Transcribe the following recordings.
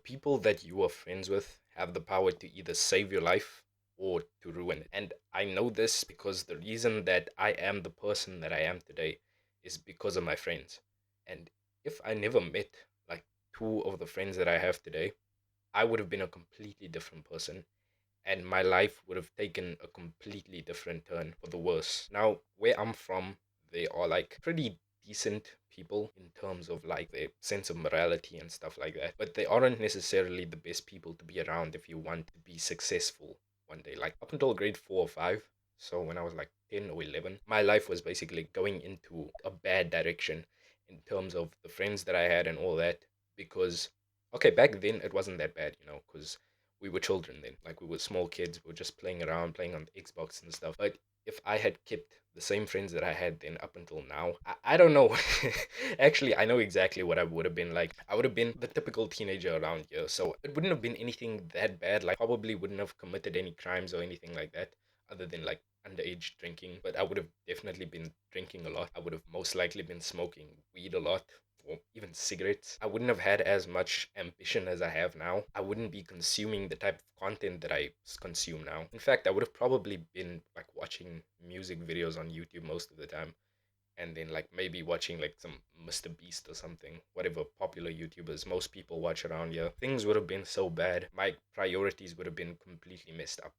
people that you are friends with have the power to either save your life or to ruin it. And I know this because the reason that I am the person that I am today is because of my friends. And if I never met like two of the friends that I have today, I would have been a completely different person and my life would have taken a completely different turn for the worse. Now, where I'm from, they are like pretty decent people in terms of like their sense of morality and stuff like that, but they aren't necessarily the best people to be around if you want to be successful one day. Like up until grade 4 or 5, so when I was like 10 or 11, my life was basically going into a bad direction in terms of the friends that I had and all that because okay, back then it wasn't that bad, because we were children then. Like we were small kids. We were just playing around, playing on the Xbox and stuff. But if I had kept the same friends that I had then up until now, I don't know. Actually, I know exactly what I would have been like. I would have been the typical teenager around here. So it wouldn't have been anything that bad. Like probably wouldn't have committed any crimes or anything like that other than like underage drinking. But I would have definitely been drinking a lot. I would have most likely been smoking weed a lot or even cigarettes. I wouldn't have had as much ambition as I have now. I wouldn't be consuming the type of content that I consume now. In fact, I would have probably been like watching music videos on YouTube most of the time and then like maybe watching like some Mr. Beast or something, whatever popular YouTubers most people watch around here. Things would have been so bad. My priorities would have been completely messed up.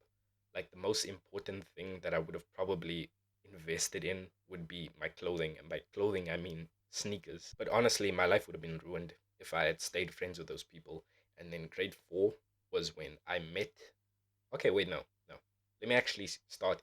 Like the most important thing that I would have probably invested in would be my clothing. And by clothing, I mean sneakers. But honestly, my life would have been ruined if I had stayed friends with those people. And then grade 4 was when I met. Okay, wait, no, no. Let me actually start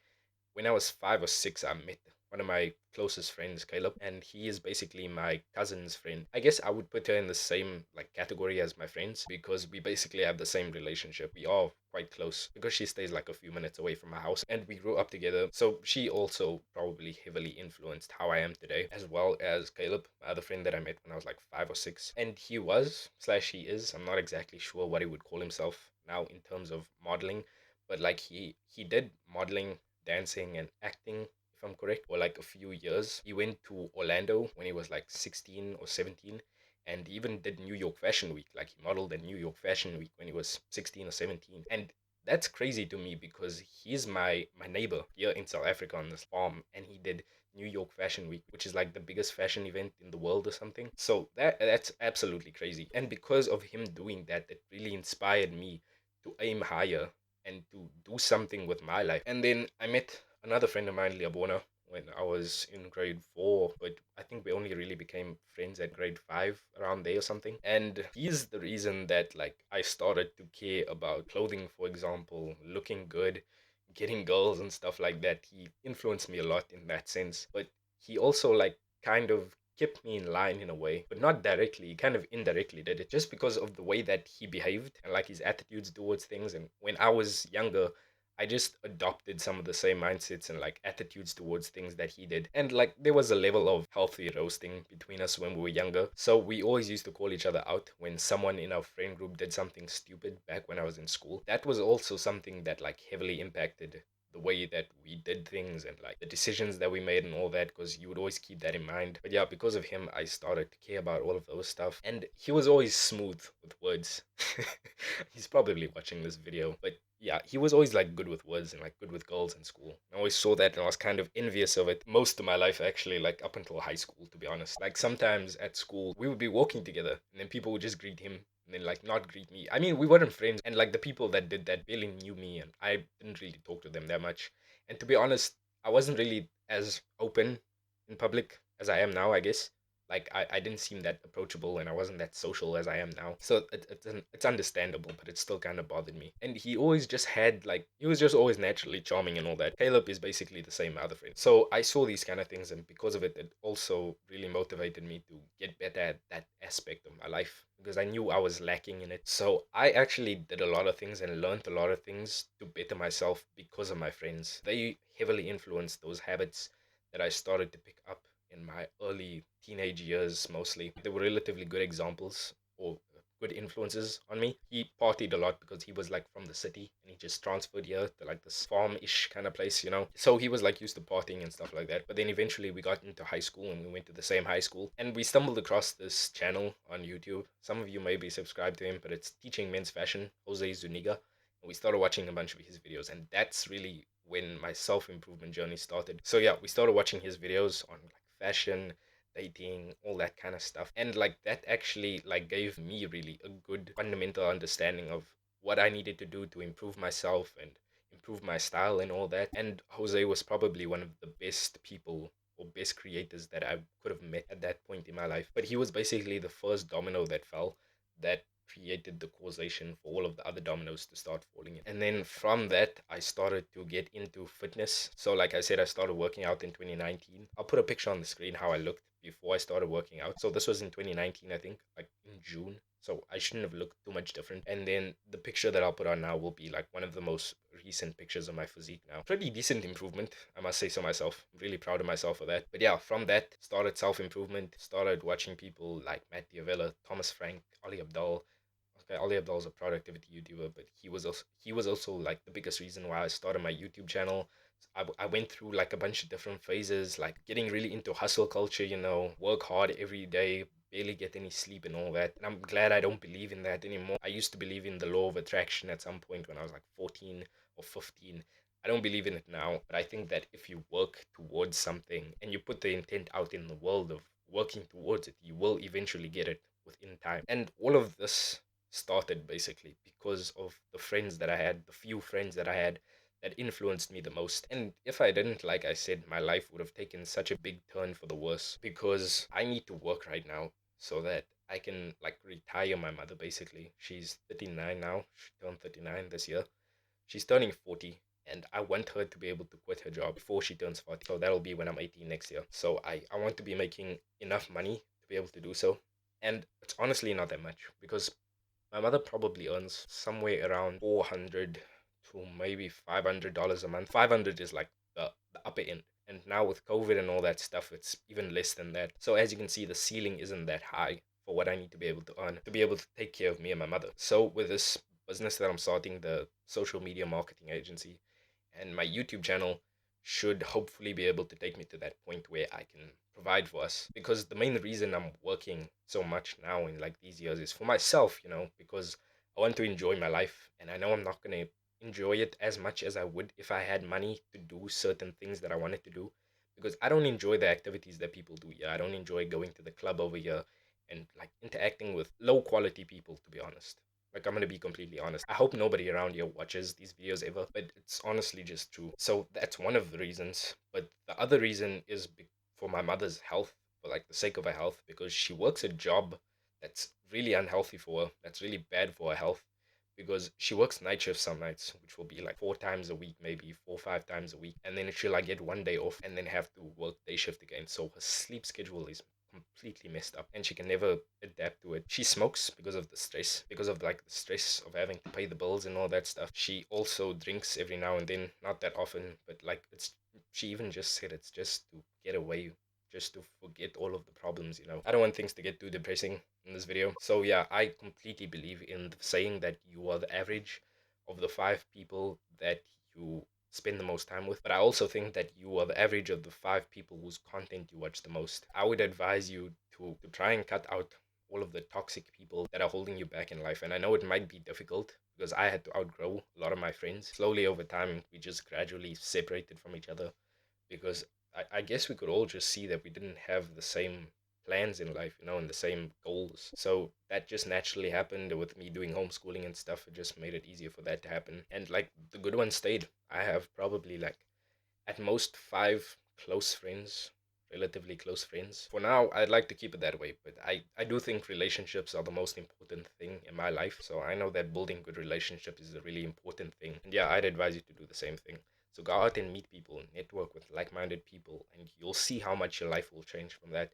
when I was 5 or 6, I met one of my closest friends, Caleb, and he is basically my cousin's friend. I guess I would put her in the same like category as my friends because we basically have the same relationship. We are quite close because she stays like a few minutes away from my house and we grew up together. So she also probably heavily influenced how I am today, as well as Caleb, my other friend that I met when I was like 5 or 6. And he was, slash he is, I'm not exactly sure what he would call himself now in terms of modeling, but like he did modeling, dancing and acting, if I'm correct, for like a few years. He went to Orlando when he was like 16 or 17 and he even did New York Fashion Week. Like he modeled at New York Fashion Week when he was 16 or 17. And that's crazy to me because he's my neighbor here in South Africa on this farm and he did New York Fashion Week, which is like the biggest fashion event in the world or something. So that's absolutely crazy. And because of him doing that, it really inspired me to aim higher and to do something with my life. And then I met another friend of mine, Liabona, when I was in grade 4, but I think we only really became friends at grade 5 around there or something. And he's the reason that like I started to care about clothing, for example, looking good, getting girls and stuff like that. He influenced me a lot in that sense. But he also like kind of kept me in line in a way, but not directly. He kind of indirectly did it just because of the way that he behaved and like his attitudes towards things. And when I was younger, I just adopted some of the same mindsets and like attitudes towards things that he did. And like there was a level of healthy roasting between us when we were younger. So we always used to call each other out when someone in our friend group did something stupid back when I was in school. That was also something that like heavily impacted the way that we did things and like the decisions that we made and all that because you would always keep that in mind. But yeah, because of him, I started to care about all of those stuff. And he was always smooth with words. He's probably watching this video, but yeah, he was always like good with words and like good with girls in school. I always saw that and I was kind of envious of it most of my life actually, like up until high school to be honest. Like sometimes at school we would be walking together and then people would just greet him and then like not greet me. I mean, we weren't friends and like the people that did that barely knew me and I didn't really talk to them that much. And to be honest, I wasn't really as open in public as I am now, I guess. Like I didn't seem that approachable and I wasn't that social as I am now. So it's understandable, but it still kind of bothered me. And he always just had like he was just always naturally charming and all that. Caleb is basically the same other friend. So I saw these kind of things and because of it, it also really motivated me to get better at that aspect of my life because I knew I was lacking in it. So I actually did a lot of things and learned a lot of things to better myself because of my friends. They heavily influenced those habits that I started to pick up in my early teenage years mostly. They were relatively good examples or good influences on me. He partied a lot because he was like from the city and he just transferred here to like this farm-ish kind of place, you know. So he was like used to partying and stuff like that. But then eventually we got into high school and we went to the same high school and we stumbled across this channel on YouTube. Some of you may be subscribed to him, but it's Teaching Men's Fashion, Jose Zuniga. And we started watching a bunch of his videos, and that's really when my self-improvement journey started. So yeah, we started watching his videos on like fashion, dating, all that kind of stuff. And like that actually like gave me really a good fundamental understanding of what I needed to do to improve myself and improve my style and all that. And Jose was probably one of the best people or best creators that I could have met at that point in my life. But he was basically the first domino that fell that created the causation for all of the other dominoes to start falling in. And then from that, I started to get into fitness. So like I said, I started working out in 2019. I'll put a picture on the screen how I looked before I started working out. So this was in 2019, I think, like in June. So I shouldn't have looked too much different. And then the picture that I'll put on now will be like one of the most recent pictures of my physique now. Pretty decent improvement, I must say so myself. I'm really proud of myself for that. But yeah, from that, started self-improvement, started watching people like Matt Diavella, Thomas Frank, Ali Abdal. Okay, Ali Abdal is a productivity YouTuber, but he was also like the biggest reason why I started my YouTube channel. I went through like a bunch of different phases, like getting really into hustle culture, you know, work hard every day, barely get any sleep and all that. And I'm glad I don't believe in that anymore. I used to believe in the law of attraction at some point when I was like 14 or 15. I don't believe in it now, but I think that if you work towards something and you put the intent out in the world of working towards it, you will eventually get it within time. And all of this started basically because of the friends that I had, the few friends that I had that influenced me the most. And if I didn't, like I said, my life would have taken such a big turn for the worse because I need to work right now so that I can like retire my mother basically. She's 39 now. She turned 39 this year. She's turning 40 and I want her to be able to quit her job before she turns 40. So that'll be when I'm 18 next year. So I want to be making enough money to be able to do so. And it's honestly not that much because my mother probably earns somewhere around 400 to maybe $500 a month. 500 is like the upper end. And now with COVID and all that stuff, it's even less than that. So as you can see, the ceiling isn't that high for what I need to be able to earn to be able to take care of me and my mother. So with this business that I'm starting, the social media marketing agency, and my YouTube channel should hopefully be able to take me to that point where I can provide for us. Because the main reason I'm working so much now in like these years is for myself, you know, because I want to enjoy my life and I know I'm not going to enjoy it as much as I would if I had money to do certain things that I wanted to do. Because I don't enjoy the activities that people do here. I don't enjoy going to the club over here and like interacting with low quality people, to be honest. Like, I'm gonna be completely honest. I hope nobody around here watches these videos ever, but it's honestly just true. So that's one of the reasons. But the other reason is for my mother's health, for like the sake of her health, because she works a job that's really unhealthy for her. That's really bad for her health. Because she works night shifts some nights, which will be like 4 times a week, maybe 4 or 5 times a week, and then she'll like get one day off and then have to work day shift again. So her sleep schedule is completely messed up and she can never adapt to it. She smokes because of the stress, because of like the stress of having to pay the bills and all that stuff. She also drinks every now and then, not that often, but like she even just said it's just to get away, just to forget all of the problems, you know. I don't want things to get too depressing in this video. So yeah, I completely believe in the saying that you are the average of the 5 people that you spend the most time with. But I also think that you are the average of the 5 people whose content you watch the most. I would advise you to try and cut out all of the toxic people that are holding you back in life. And I know it might be difficult because I had to outgrow a lot of my friends. Slowly over time, we just gradually separated from each other because I guess we could all just see that we didn't have the same plans in life, you know, and the same goals. So that just naturally happened with me doing homeschooling and stuff. It just made it easier for that to happen. And like the good ones stayed. I have probably like at most 5 close friends, relatively close friends. For now, I'd like to keep it that way, but I do think relationships are the most important thing in my life. So I know that building good relationships is a really important thing. And yeah, I'd advise you to do the same thing. So go out and meet people, network with like-minded people, and you'll see how much your life will change from that.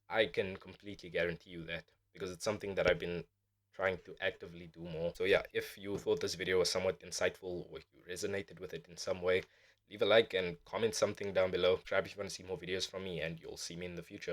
I can completely guarantee you that because it's something that I've been trying to actively do more. So yeah, if you thought this video was somewhat insightful or you resonated with it in some way, leave a like and comment something down below. Subscribe if you want to see more videos from me, and you'll see me in the future.